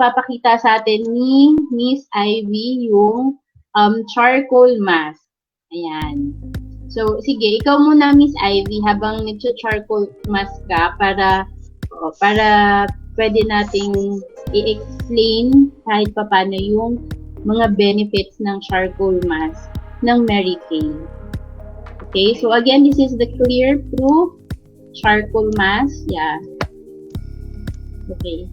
ipapakita sa atin ni Miss Ivy yung charcoal mask. Ayan. So, sige, ikaw muna, Miss Ivy, habang nag-charcoal mask ka para pwede nating i-explain kahit paano yung mga benefits ng charcoal mask ng Mary Kay. Okay, so again, this is the Clear Proof charcoal mask. Yeah. Okay.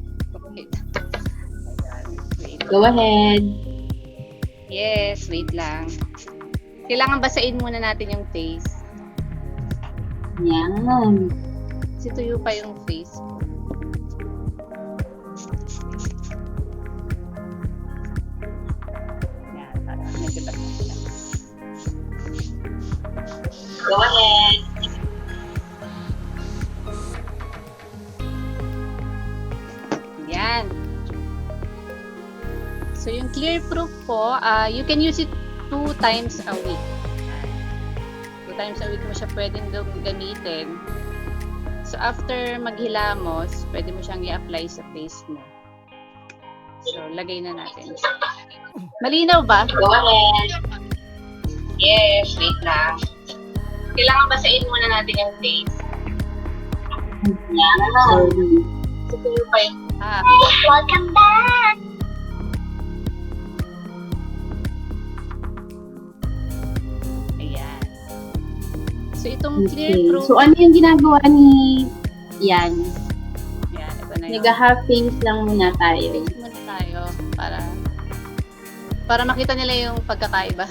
Go ahead. Yes, wait lang. Kailangan basain muna natin yung face. Yan. Kasi tuyo pa yung face. Yan, para medyo basa siya. Go ahead. Yan. So, yung Clear Proof po, you can use it 2 times a week. 2 times a week mo siya pwedeng gamitin. So, after maghilamos, pwede mo siyang i-apply sa face mo. So, lagay na natin. Malinaw ba? Go ahead. Yes, wait lang. Kailangan basain muna natin yung face. Yan. So, tuyo pa yung... Welcome back! Ayan. So, itong Clear Okay. Proof... So, ano yung ginagawa ni Yan? Ayan, ito na yun. Nag-half face lang muna tayo. Face muna tayo para makita nila yung pagkakaiba.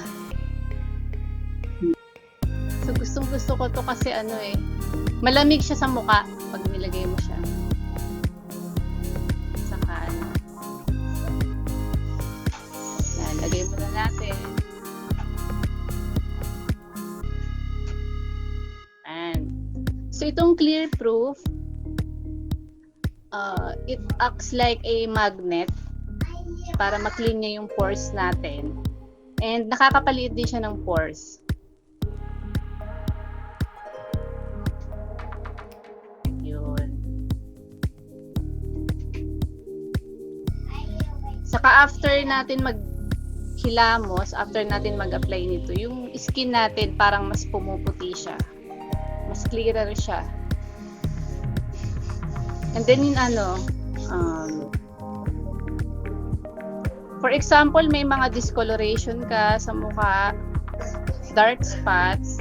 So, gustong-gusto ko to kasi malamig siya sa mukha pag nilagay mo siya. Saka yan, lagay muna natin. And so, itong Clear Proof, it acts like a magnet para ma-clean niya yung pores natin. And nakakapaliit din siya ng pores. Yun. Saka after natin maghilamos, after natin mag-apply nito, yung skin natin parang mas pumuputi siya. Mas clearer siya. And then for example, may mga discoloration ka sa mukha, dark spots,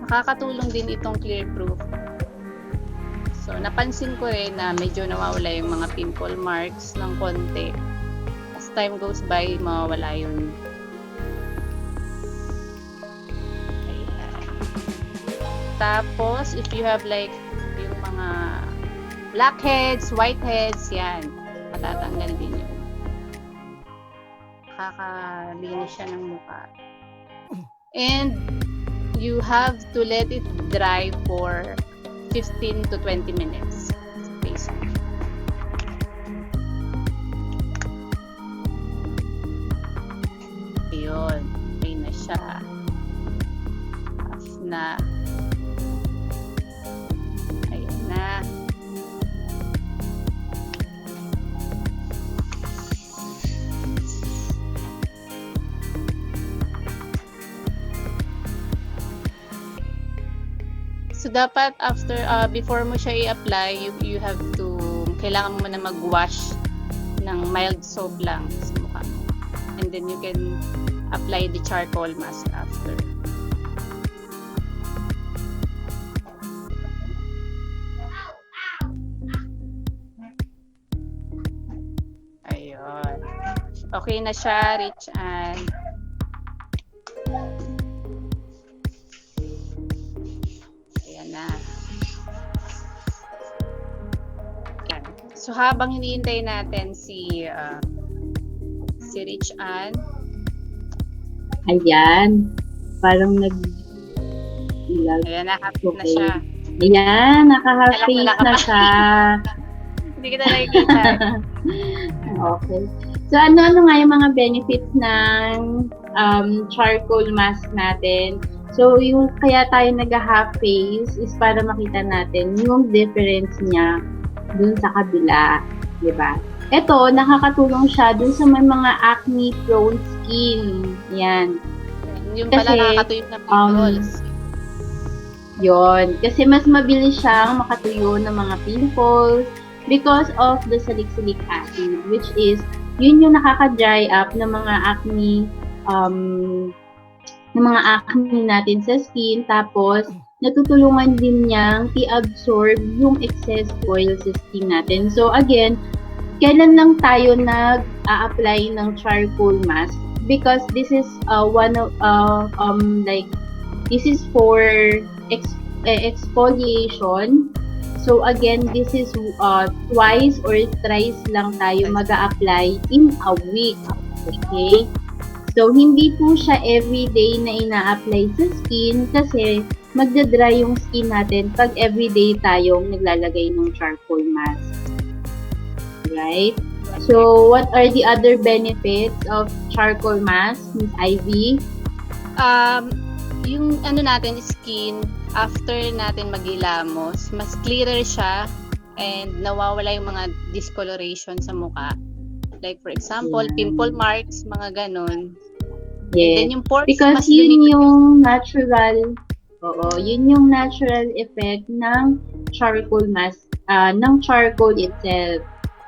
nakakatulong din itong Clear Proof. So, napansin ko rin na medyo nawawala yung mga pimple marks ng konti. As time goes by, mawawala yun. Ayan. Tapos, if you have like yung mga blackheads, whiteheads, yan. Matatanggal din yun. Nakakalinis siya ng mukha. And you have to let it dry for 15 to 20 minutes. Basically. Ayun. Okay na siya. Off na. Ayan na. So, dapat before mo siya i-apply, you have to, kailangan mo na mag-wash ng mild soap lang sa mukha mo. And then you can apply the charcoal mask after. Ayun. Okay na siya, Rich Ann. So, habang hinihintay natin si Rich Ann. Ayan. Parang Ayan, naka-half na siya. Ayan, naka-half face na siya. Hindi kita nakikita. Okay. So, ano nga yung mga benefits ng charcoal mask natin? So, yung kaya tayo nag-half face is para makita natin yung difference niya dun sa kabila, di ba? Ito, nakakatulong siya dun sa may mga acne-prone skin. Yan. Yung Kasi, pala nakakatuyot na pimples. Yon. Kasi mas mabilis siyang makatuyo ng mga pimples because of the salicylic acid, which is, yun yung nakaka-dry up ng mga acne natin sa skin. Tapos, natutulungan din niyang i-absorb yung excess oil sa skin natin. So, again, kailan lang tayo nag-a-apply ng charcoal mask? Because this is this is for exfoliation. So again, this is twice or thrice lang tayo mag-a-apply in a week. Okay? So, hindi po siya everyday na ina-apply sa skin kasi magdadry yung skin natin pag everyday tayong naglalagay ng charcoal mask. Right? So, what are the other benefits of charcoal mask, Miss Ivy? Yung natin, skin, after natin maghilamos, mas clearer siya and nawawala yung mga discoloration sa mukha. Like for example, pimple marks, mga ganon. Yes. Then yung pores, because mas yun yung natural effect ng charcoal mask, ng charcoal itself.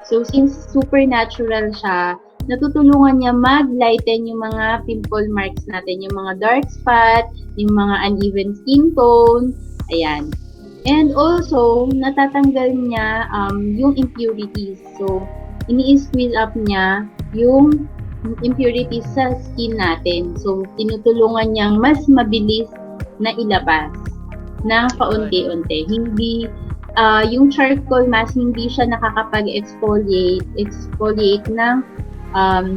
So, since supernatural siya, natutulungan niya mag-lighten yung mga pimple marks natin, yung mga dark spot, yung mga uneven skin tone, ayan. And also, natatanggal niya yung impurities. So, ini-squeeze up niya yung impurities sa skin natin. So, tinutulungan niyang mas mabilis na ilabas ng paunti-unti. Hindi yung charcoal mask, hindi siya nakakapag-exfoliate ng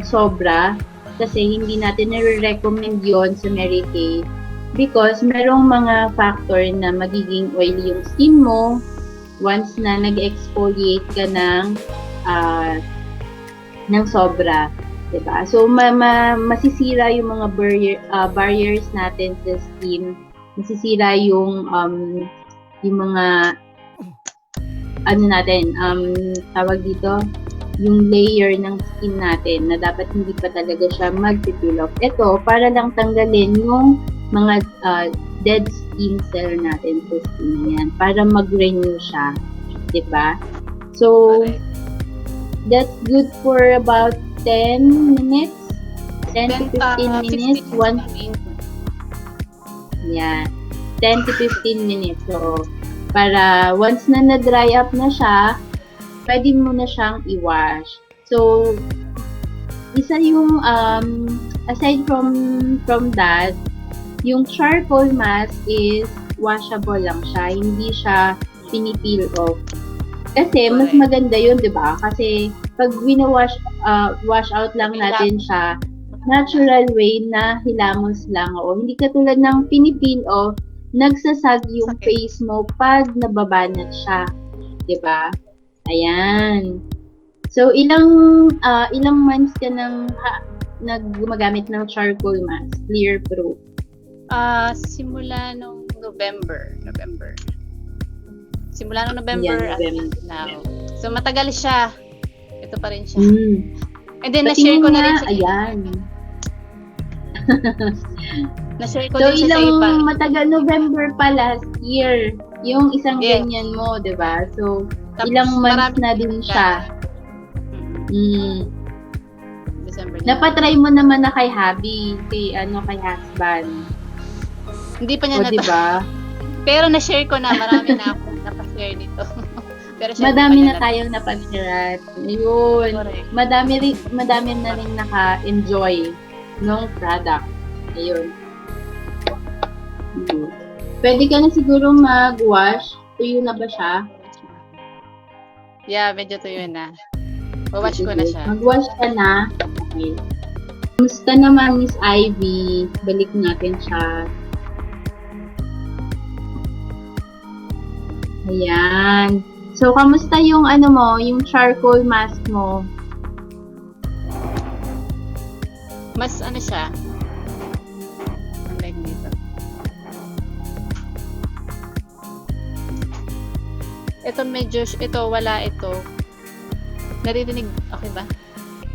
sobra kasi hindi natin nare-recommend yon sa Mary Kay because merong mga factor na magiging oily yung skin mo once na nag-exfoliate ka ng sobra, diba? So masisira yung mga barriers natin sa skin, masisira yung mga tawag dito, yung layer ng skin natin na dapat hindi pa talaga siya mag-peel off. Ito, para lang tanggalin yung mga dead skin cell natin sa skin yan, para mag-renew siya. Diba? So, that's good for about 10 minutes. 10 to 15 minutes. 10 to 15 minutes. So, para once na na-dry up na siya, pwede mo na siyang i-wash. So, isa yung, aside from that, yung charcoal mask is washable lang siya. Hindi siya pinipeel off. Kasi, mas maganda yun, di ba? Kasi, pag wash out lang natin siya, natural way na hilamos lang. O, hindi katulad ng pinipeel off, nagsasag yung face mo pag nababanat siya. Diba? Ayan. So, ilang months ka nang gumagamit ng charcoal mask, Clear Pro? Simula nung November. Simula nung November now. So, matagal siya. Ito pa rin siya. And then, na-share ko na rin siya. Ayan. Na-share ko din siya sa iba. So, ilang matagal, November pa last year, yung isang ganyan mo, diba? So, tapos, ilang months na din siya. December. Napatry mo naman na kay hubby, kay husband. Hindi pa niya diba? Pero na-share ko na, marami na akong napashare nito. Pero madami na tayong napag-share. Ayun. Madami na rin naka-enjoy ng product. Ayun. Pwede ka na siguro mag-wash. Tuyo na ba siya? Yeah, medyo tuyo na. Wawash ko na siya. Mag-wash ka na. Okay. Kamusta naman, Miss Ivy? Balik natin siya. Ayan. So, kamusta yung yung charcoal mask mo? Mas siya? Unlike dito. Ito wala ito. Naririnig, okay ba?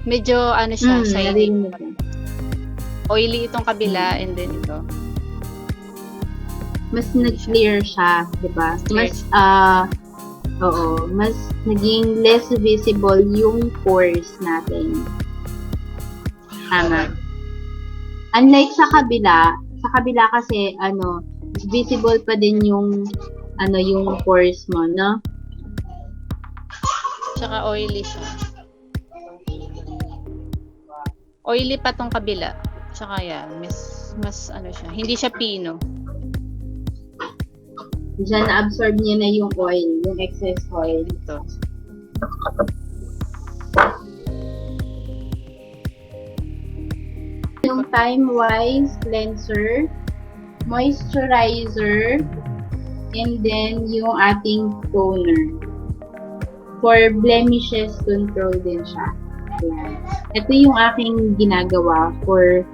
Medyo ano siya, shiny. Narinig ko. Oily itong kabila and then ito. Mas nag-clear siya, di ba? Clear. Mas, mas naging less visible yung pores natin. Tama. Unlike sa kabila kasi, visible pa din yung pores mo, no? Tsaka oily siya. Oily pa tong kabila. Tsaka yan, mas ano siya. Hindi siya pino. Diyan na-absorb niya na yung oil, yung excess oil. Ito. Yung time-wise cleanser, moisturizer, and then yung ating toner. For blemishes control din siya. Ayan. Ito yung aking ginagawa for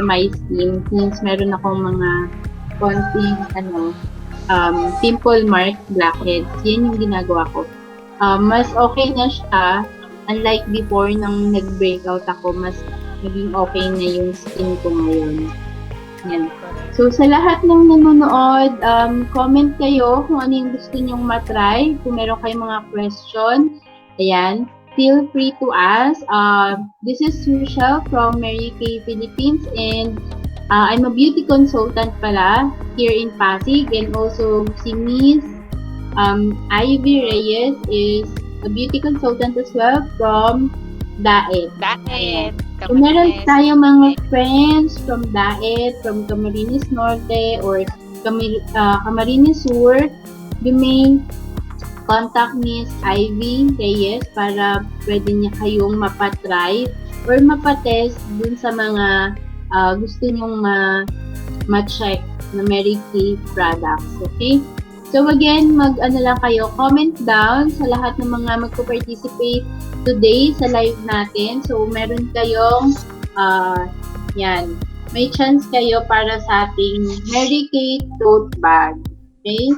my skin since meron akong mga konting pimple mark, blackheads. Yan yung ginagawa ko. Mas okay na siya. Unlike before nang nag-breakout ako, mas naging okay na yung skin ko ngayon. Yan. So, sa lahat ng nanonood, comment kayo kung ano yung gusto nyong matry. Kung meron kayong mga question, ayan, feel free to ask. This is Sushel from Mary Kay Philippines, and I'm a beauty consultant pala here in Pasig, and also si Miss Ivy Reyes is a beauty consultant as well from Daet. Daet. Kung meron tayong mga friends from Daet, from Camarines Norte, or Camarines Sur, you may contact Miss Ivy Reyes para pwede niya kayong mapatry or mapatest dun sa mga gusto nyong ma-check na Mary Kay products. Okay? So again, lang kayo, comment down sa lahat ng mga magpo-participate today sa live natin. So meron kayong, may chance kayo para sa ating Mary Kay tote bag. Okay?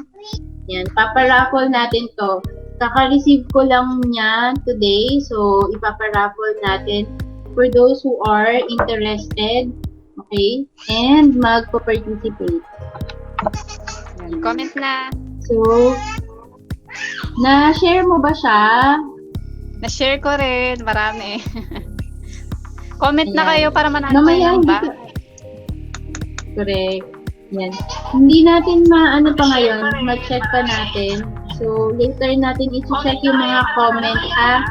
Yan, paparaffle natin to. Kaka-receive ko lang niya today. So, ipaparaffle natin for those who are interested. Okay? And magpo-participate. Comment na. So, na-share mo ba siya? Na-share ko rin. Marami. Comment na Ayan. kayo para manalo Mamaya, kayo ng bag. Correct. Yan. Hindi natin pa ngayon. Ma-check pa natin. So, later natin i-check yung mga comment, ha?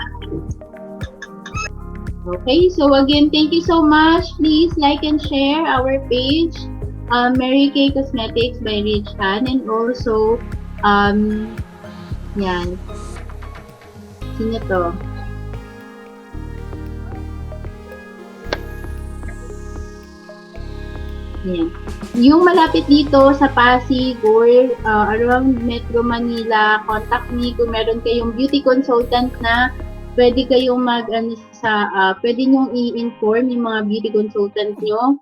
Okay, so again, thank you so much. Please like and share our page, Mary Kay Cosmetics by Rich Han, and also, yan. Sino to? Yan. Yung malapit dito sa Pasig or around Metro Manila, contact me kung meron kayong beauty consultant na pwede kayong pwede nyong i-inform yung mga beauty consultant nyo.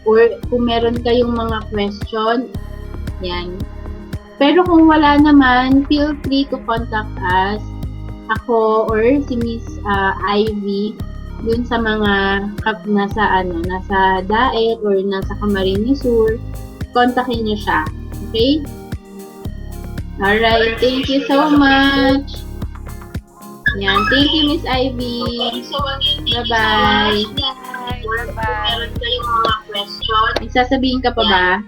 Or kung meron kayong mga question, yan. Pero kung wala naman, feel free to contact us, ako or si Miss Ivy, dun sa mga nasa Daet or nasa Camarines Sur, kontakin niyo siya. Okay? Alright, thank you so much. Yan, thank you Miss Ivy. Bye-bye. Bye-bye. May sasabihin ka pa ba?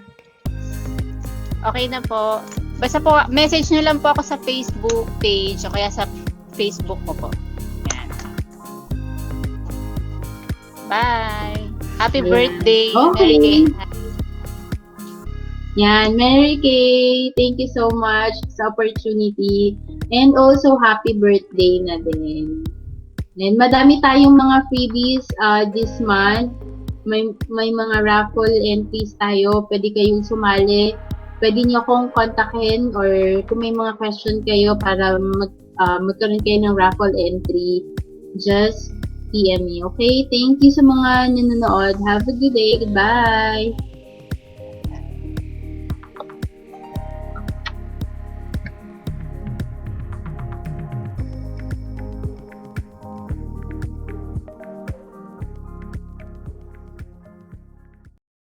Okay na po. Basta po, message nyo lang po ako sa Facebook page o kaya sa Facebook ko po. Yan. Bye! Happy Ayan. birthday! Okay. Mary Kay. Yan, Mary Kay, thank you so much sa opportunity. And also, happy birthday na din. And madami tayong mga freebies this month. May mga raffle entries tayo. Pwede kayong sumali. Pwede nyo akong kontakin or kung may mga question kayo para magkaroon kayo ng raffle entry, just PM me. Okay? Thank you sa mga nanonood. Have a good day. Goodbye!